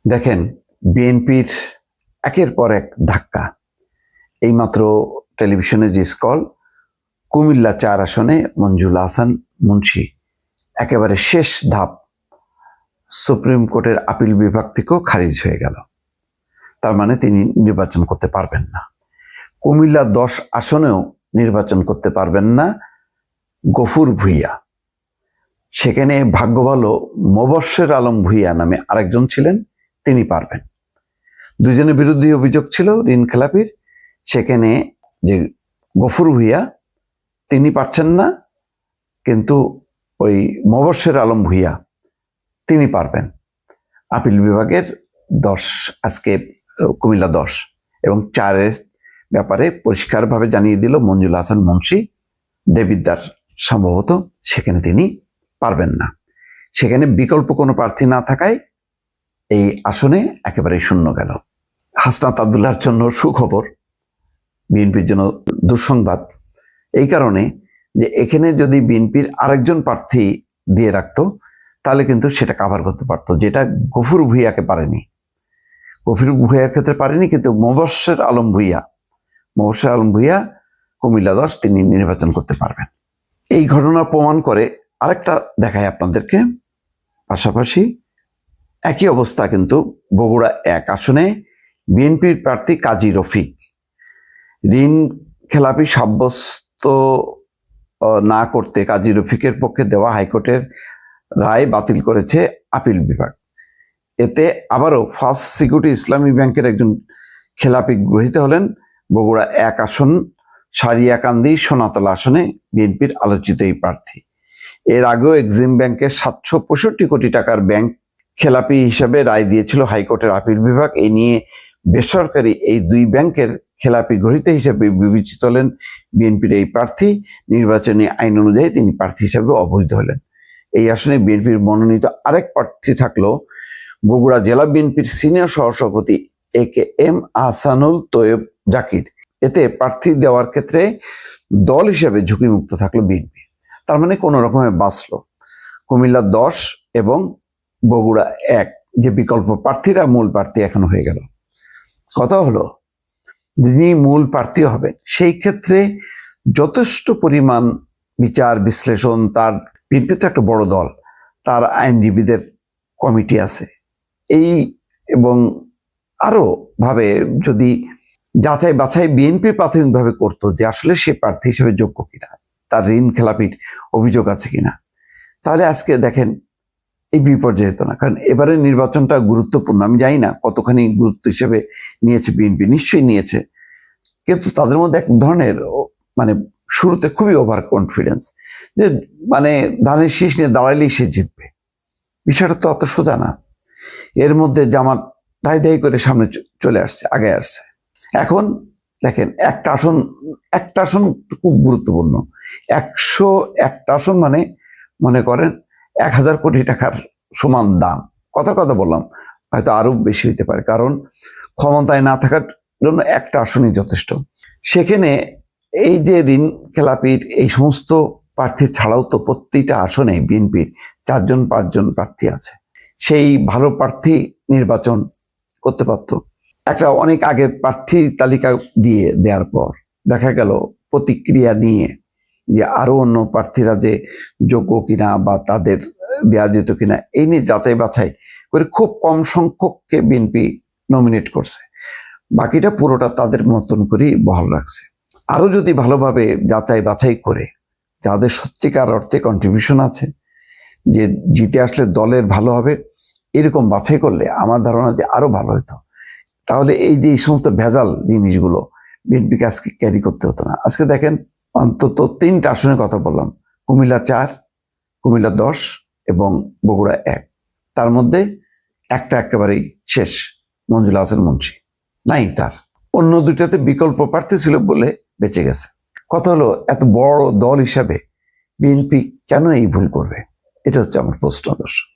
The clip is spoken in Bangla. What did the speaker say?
দেখেন, বিএনপির একের পর এক ধাক্কা। এইমাত্র টেলিভিশনে যে স্কল, কুমিল্লা 4 আসনে মঞ্জুল আহসান মুন্সি একেবারে শেষ ধাপ সুপ্রিম কোর্টের আপিল বিভাগ থেকেও খারিজ হয়ে গেল। তার মানে তিনি নির্বাচন করতে পারবেন না। কুমিল্লা 10 আসনেও নির্বাচন করতে পারবেন না গফুর ভূঁইয়া। সেখানে ভাগ্য ভালো মোবাশ্বের আলম ভূঁইয়া নামে আরেকজন ছিলেন, তিনি পারবেন। দুজনের বিরুদ্ধে অভিযোগ ছিল ঋণ খেলাপির। সেখানে যে গফুর ভূঁইয়া তিনি পারছেন না, কিন্তু ওই মোবাশ্বের আলম ভূঁইয়া তিনি পারবেন। আপিল বিভাগের 10 আজকে কুমিল্লা 10 এবং 4-এর ব্যাপারে পরিষ্কারভাবে জানিয়ে দিল মঞ্জুল আহসান মুন্সি, দেবিদ্দার সম্ভবত সেখানে তিনি পারবেন না। সেখানে বিকল্প কোনো প্রার্থী না থাকায় এই আসনে একেবারে শূন্য গেল। হাসনাত আব্দুল্লাহর জন্য সুখবর, বিএনপির জন্য দুঃসংবাদ। এই কারণে যে এখানে যদি বিএনপির আরেকজন প্রার্থী দিয়ে রাখতো তাহলে কিন্তু সেটা কাভার করতে পারতো, যেটা গফুর ভূঁইয়াকে পারেনি। গফুর ভূঁইয়ার ক্ষেত্রে পারেনি, কিন্তু মোবাশ্বের আলম ভূঁইয়া কুমিল্লা 10 তিনি নির্বাচন করতে পারবেন। এই ঘটনা প্রমাণ করে আরেকটা দেখায় আপনাদেরকে। পাশাপাশি একই অবস্থা কিন্তু বগুড়া 1 আসনে বিএনপির প্রার্থী কাজী রফিক ঋণ খেলাপি সাব্যস্ত না করতে কাজী রফিকের পক্ষে দেওয়া হাইকোর্টের রায় বাতিল করেছে আপিল বিভাগ। এতে আবারও ফার্স্ট সিকিউরিটি ইসলামী ব্যাংকের একজন খেলাপি গ্রহীত হলেন। বগুড়া 1 আসন সারিয়াকান্দি সোনাতলা আসনে বিএনপির আলোচিত এই প্রার্থী। এর আগেও এক্সিম ব্যাংকের 765 কোটি টাকার ব্যাংক খেলাপি হিসাবে রায় দিয়েছিল হাইকোর্টের আপিল বিভাগ। এই নিয়ে বেসরকারি এই 2 ব্যাংকের খেলাপি গ্রহীতা হিসেবে বিবেচিত হলেন বিএনপির এই প্রার্থী। নির্বাচনী আইন অনুযায়ী তিনি প্রার্থী হিসাবে অবৈধ হলেন। এই আসনে বিএনপির মনোনীত আরেক প্রার্থী থাকলো বগুড়া জেলা বিএনপির সিনিয়র সহসভাপতি AKM আহসানুল তৈয়ব জাকির। এতে প্রার্থী দেওয়ার ক্ষেত্রে দল হিসেবে ঝুঁকিমুক্ত থাকলো বিএনপি। তার মানে কোনো রকমে বাঁচলো। কুমিল্লা 10 এবং বগুড়া 1 যে বিকল্প প্রার্থীরা মূল প্রার্থী এখন হয়ে গেল। কথা হলো, যিনি মূল প্রার্থী হবেন সেই ক্ষেত্রে যথেষ্ট পরিমাণ বিচার বিশ্লেষণ, তার বিএনপি তো একটা বড় দল, তার আইনজীবীদের কমিটি আছে, এই এবং আরো ভাবে যদি যাচাই বাছাই বিএনপি প্রাথমিকভাবে করতো যে আসলে সে প্রার্থী হিসেবে যোগ্য কিনা, তার ঋণ খেলাপির অভিযোগ আছে কিনা, তাহলে আজকে দেখেন এই বিপর্যয় হতো না। কারণ এবারে নির্বাচনটা গুরুত্বপূর্ণ। আমি জানি না কতখানি গুরুত্ব হিসেবে নিয়েছে বিএনপি, নিশ্চয়ই নিয়েছে, কিন্তু তাদের মধ্যে এক ধরনের মানে শুরুতে খুবই ওভার কনফিডেন্স, যে মানে ধানের শীষ নিয়ে দাঁড়াইলেই সে জিতবে। বিষয়টা তো অত সোজা না। এর মধ্যে জামাত দায় করে সামনে চলে আসছে, আগে আসছে। এখন দেখেন, একটা আসন খুব গুরুত্বপূর্ণ। 101টা আসন মানে মনে করেন 1000 কোটি টাকার সমান দাম। কথা বললাম, হয়তো আরো বেশি হইতে পারে, কারণ ক্ষমতায় না থাকার জন্য একটা আসনই যথেষ্ট। সেখানে এই যে ঋণ খেলাপির এই সমস্ত প্রার্থী ছাড়াও তো প্রত্যেকটা আসনে বিএনপির 4-5জন প্রার্থী আছে। সেই ভালো প্রার্থী নির্বাচন করতে পারত। একটা অনেক আগে প্রার্থী তালিকা দেওয়ার পর দেখা গেল প্রতিক্রিয়া নিয়ে যে আরো অন্য প্রার্থীরা যে যোগ্য কিনা বা তাদের দেওয়া যেত কিনা, এই নিয়ে যাচাই বাছাই করে খুব কম সংখ্যককে বিএনপি নমিনেট করছে। বাকিটা পুরোটা তাদের মতন করেই বহাল রাখছে। আরো যদি ভালোভাবে যাচাই বাছাই করে যাদের সত্যিকার অর্থে কন্ট্রিবিউশন আছে, যে জিতে আসলে দলের ভালো হবে, এরকম বাছাই করলে আমার ধারণা যে আরো ভালো হতো। তাহলে এই যে এই সমস্ত ভেজাল জিনিসগুলো বিএনপিকে আজকে ক্যারি করতে হতো না। আজকে দেখেন, অন্তত 3টা আসনের কথা বললাম, কুমিল্লা 4, কুমিল্লা 10 এবং বগুড়া 1। তার মধ্যে একটা একেবারেই শেষ, মঞ্জুল আহসান মুন্সি নাই, তার অন্য 2টাতে বিকল্প প্রার্থী ছিল বলে বেঁচে গেছে। কথা হলো, এত বড় দল হিসাবে বিএনপি কেন এই ভুল করবে? এটা হচ্ছে আমার প্রশ্ন, দর্শক।